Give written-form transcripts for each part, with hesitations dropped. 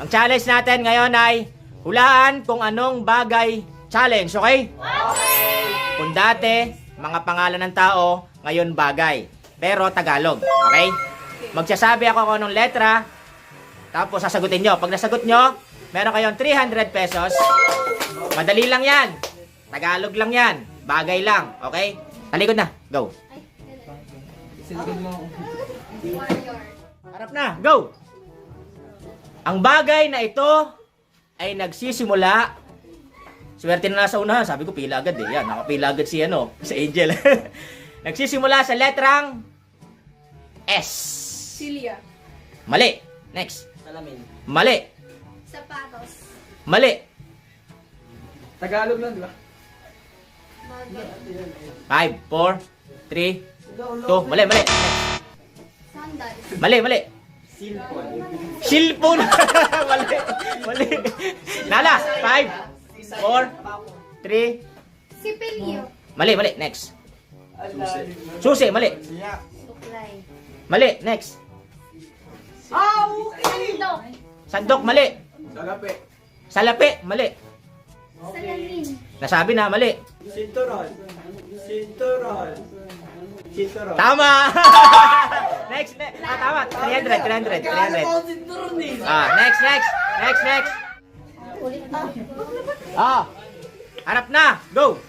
Ang challenge natin ngayon ay hulaan kung anong bagay challenge, okay? Okay! Kung dati, mga pangalan ng tao, ngayon bagay. Pero Tagalog, okay? Magsasabi ako kung anong letra, tapos sasagutin nyo. Pag nasagot nyo, meron kayong 300 pesos. Madali lang yan. Tagalog lang yan. Bagay lang, okay? Talikod na, go. Harap na, go! Ang bagay na ito ay nagsisimula. Swerte na nasa unahan. Sabi ko, pila agad eh. Yan, nakapila agad si Angel. Nagsisimula sa letrang S. Celia. Mali. Next. Salamin. Mali. Sapatos. Mali. Tagalog lang, di ba? 5, 4, 3, 2. Mali, mali. Next. Sandals. Mali, mali. Silpon. Silpon. Mali. Mali. Nala. 5, 4, 3. Sipilyo. Mali, mali. Next. Susi. Mali. Suklay. Mali. Next. Sandok. Sandok. Mali. Salapi. Salapi. Mali. Salamin. Nasabi na. Mali. Sinturon. Sinturon. Sinturon. Tama. Next. Tama. 300. 300. 300. Sinturon eh. Next. Next. Ulit pa. Harap na. Go.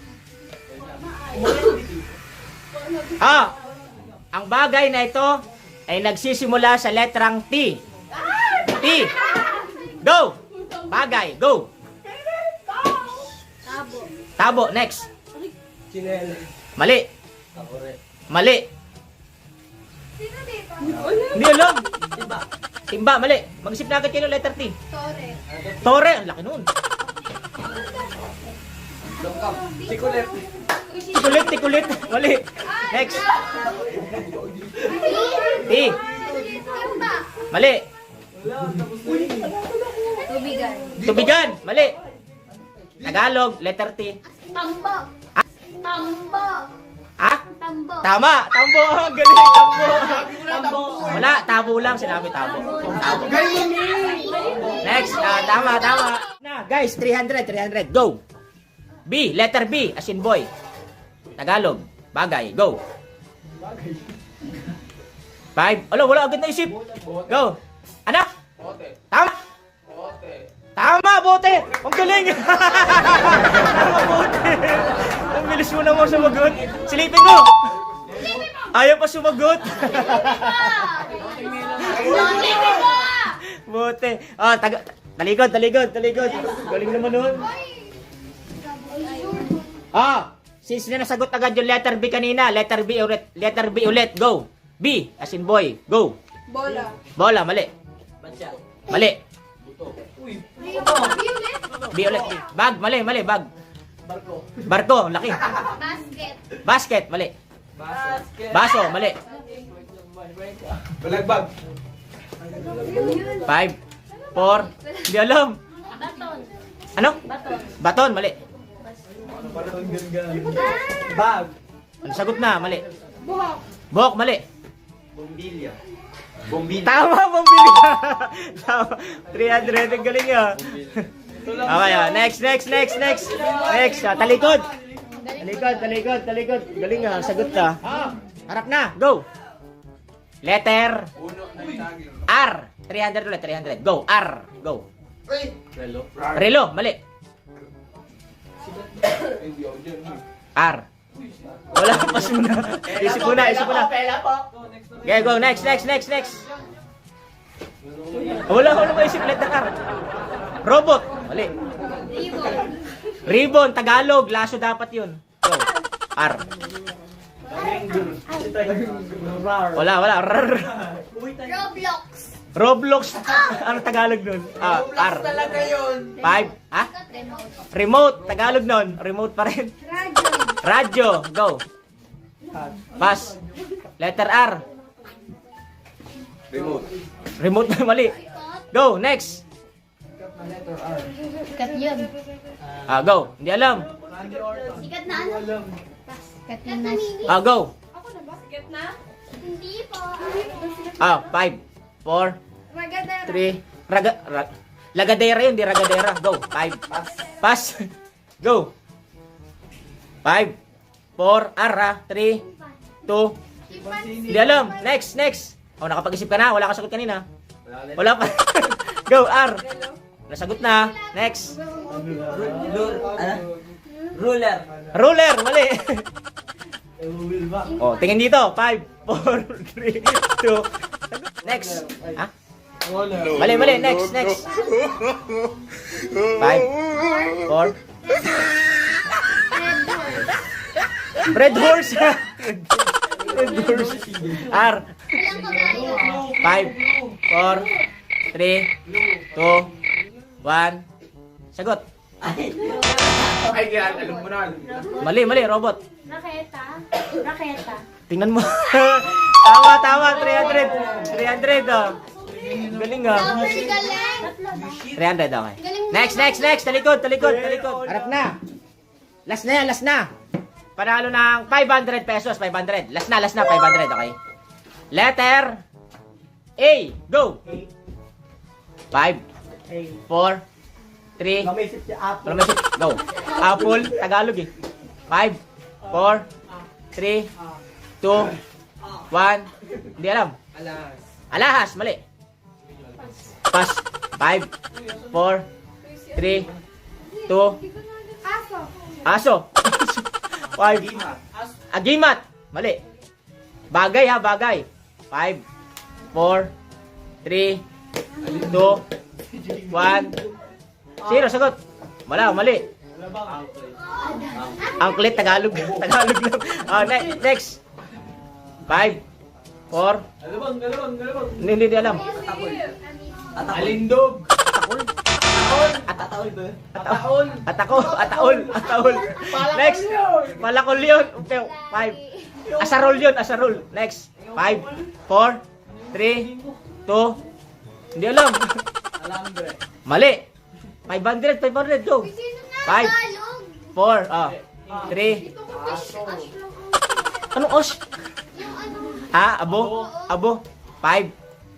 Ang bagay na ito ay nagsisimula sa letrang T. T. Go. Bagay. Go. Tabo. Tabo. Next. Chinel. Mali. Tapore. Mali. Sino dito? Hindi alam. Timba. Mali. Mag-isip na agad kayo ng letter T. Tore. Tore. Ang laki nun. Longkap. Sikulet. Tikulit. Mali. Next. T. Timba. Mali. Tubigan. Tubigan. Mali. Tagalog. Letter T. Tambo. Tambo. Ah? Tambo. Tama. Tambo. Ang galing. Tambo. Tambo. Wala. Tabo lang. Sinabi tabo. Tabo. Next. Tama. Na, guys. 300. Go. B. Letter B. As in boy. Tagalog. Bagay. Go. 5. Wala agad na isip. Go. Anak. Tama. Tama, bote. Ang galing. Tama, bote. Ang bilis mo naman sumagot. Silipin mo. Ayaw pa sumagot. Bote. Talikod. Galing naman nun. Since na nasagot agad yung letter B kanina, letter B ulit. Go. B, as in boy. Go. Bola. Bola, mali. Bansya. Mali. Uy. Violet. B ulit. Bag, mali. Bag. Barko. Barko, laki. Basket. Basket, mali. Basket. Baso, mali. Balagbag. 5, 4, hindi alam. Baton. Ano? Baton. Baton, mali. Parang ganyan. Bag. Ano sagot na, mali. Buhok. Buhok, mali. Bombilya. Bombilya. Tama, pambili ka. Tama. 300, ang galing ah. Okay, next. Talikod. Galing ah, sagot ka. Harap na, go. Letter R. 300 ulit, 300. Go, R. Go. Relo. Relo, mali. R. Wala, pas muna. Isip muna. Okay, go, next. Wala pa isip, letter R. Robot, mali. Ribbon. Ribbon, Tagalog, laso dapat yun. Go, R. Wala. Roblox. Roblox, ano Tagalog nun? R. Talaga yun. 5, ha? Remote. Remote, Tagalog nun. Remote pa rin. Radio. Radyo, go. Pass. Letter R. Remote na mali. Go, next. Sikat yun. Go. Hindi alam. Sikat na ano? Sikat na mini. Go. Ako na ba? Sikat na? Hindi po. 5, 4, Maganda. 3. Lagadera yun, di ragadera. Go. 5. Pass. Go. 5, 4, ara, 3, 2, hindi alam. Next. Oh, nakapag-isip ka na. Wala ka sagot kanina. Wala pa. Go, R. Nasagot na. Next. Ruler. Ruler, mali. Oh, tingin dito. 5, 4, 3, 2. Next. Ha? Mali. Next. 5, 4. Red horse. Red horse. R. 5, 4, 3, 2, 1. Sagot. Ay, kaya alam mo na. Mali, robot. Raketa. Tingnan mo. tama. 300. Oh. Galing ah. Galing. 300, okay. Next. Talikod. Harap na. Last na. Panalo ng 500 pesos. 500. Last na. 500, okay. Letter A. Go. 5, 4, 3. Mamisip si Apple. Go. Apple. Tagalog eh. 5, 4, 3, 2, 1. Hindi alam. Alahas. Mali. Pass. 5, 4, 3, 2. Aso. 5. Agimat. Mali. Bagay. 5, 4, 3, 2, 1. Zero. Sagot. Mali. Angklet. Tagalog lang. Next. 5, 4. Hindi alam. Alindog. Ataol. Next. Palakol yun. Okay, 5. Asarol. Next. 5, 4, 3, 2. Hindi alam. Alambre. Mali. 500. Go. 5, 4, 3. Anong os? Ha? Abo. 5,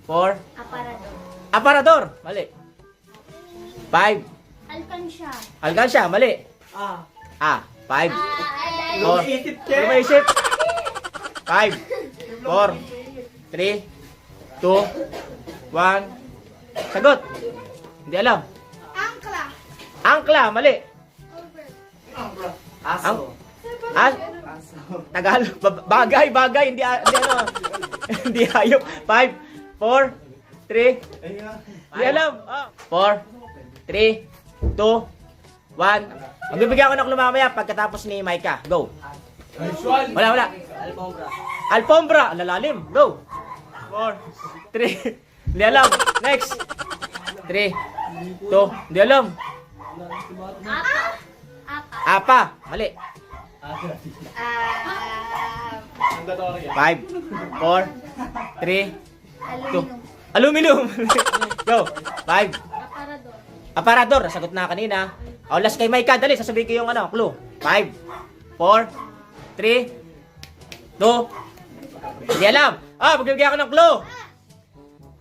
4. Aparador. Mali. 5. Alkansya. Mali. 5, 4. Lumaisip. 5, 4, 3, 2, 1. Sagot. Hindi alam. Angkla. Mali. Aso. Tagalog. Bagay. Hindi ano. Hindi hayop. 5, 4, 3. Hindi alam. 4, 3, 2, 1. Magbibigyan ko ng clue mamaya pagkatapos ni Micah. Go. Wala. Alfombra. Lalalim. Go. 4, 3. Hindi alam. Next. 3, 2. Hindi alam. Apa. Mali. 5, 4, 3, 2. Aluminum. Go. 5. Aparador. Nasagot na kanina. O, last kay Micah. Dali, sasabihin ko yung clue. 5, 4, 3, 2. Hindi alam. Magbibigyan ko ng clue.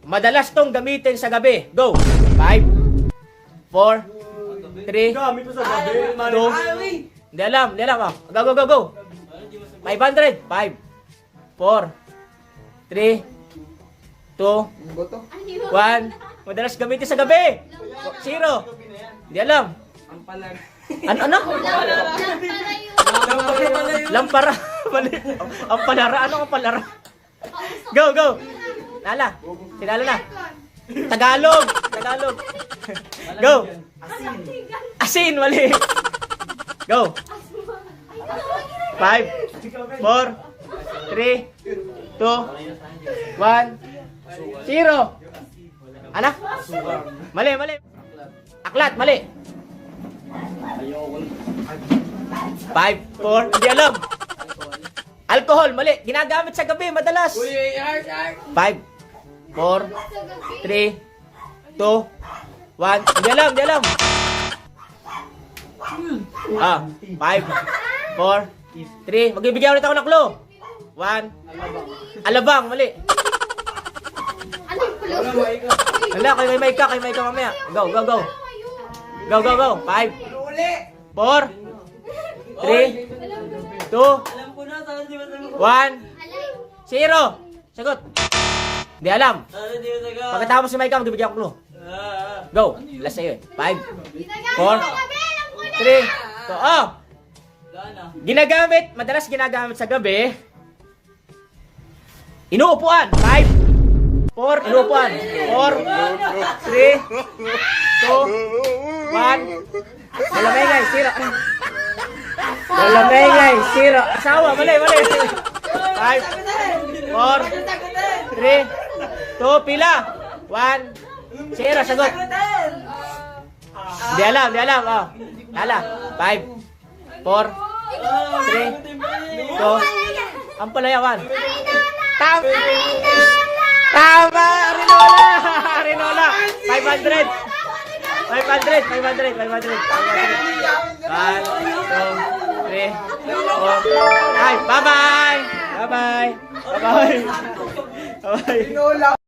Madalas tong gamitin sa gabi. Go. 5, 4, 3, 2. Hindi alam. Go. 500. 5, 4, 3, 2, 1. Madalas gamitin sa gabi. 0. Hindi alam. Ano? Lampara. Mali. Ang palara. Ano ang palara? Go. Nala. Sinala na. Tagalog. Go. Asin. Mali. Go. 5, 4, 3, 2, 1. 0. Ano? Mali. Aklat. Mali. 5, 4. Hindi alam. Alcohol. Mali. Ginagamit sa gabi madalas. 5, 4, 3, 2, 1. Hindi alam. 5, 4, 3. Magbibigyan ulit ako ng clue. 1. Alabang. Mali. Wala, kay may ka mamaya. Go. Go. 5, 4, 3, 2, Alam ko na, sana di ba sagot? 1, 0. Sagot. Hindi alam. Sana di ba sagot? Pagkatapos si Mike, bibigyan ko clue. Go. Last sa'yo eh. 5, 4, 3, 2, oh! Madalas ginagamit sa gabi. Inuupuan. 5, 4, inuupuan. 4, 3, 2, 1. Malamay, 0. Malamay, 0. Asawa, mali. 5, 4, 3, 2, pila. 1, 0, sagot. Di alam. Oh. Hala. 5, 4, 3, 2. Ang palayawan. Tama! Arinola! 500! 1, 2, 3, 4. Bye! Bye-bye!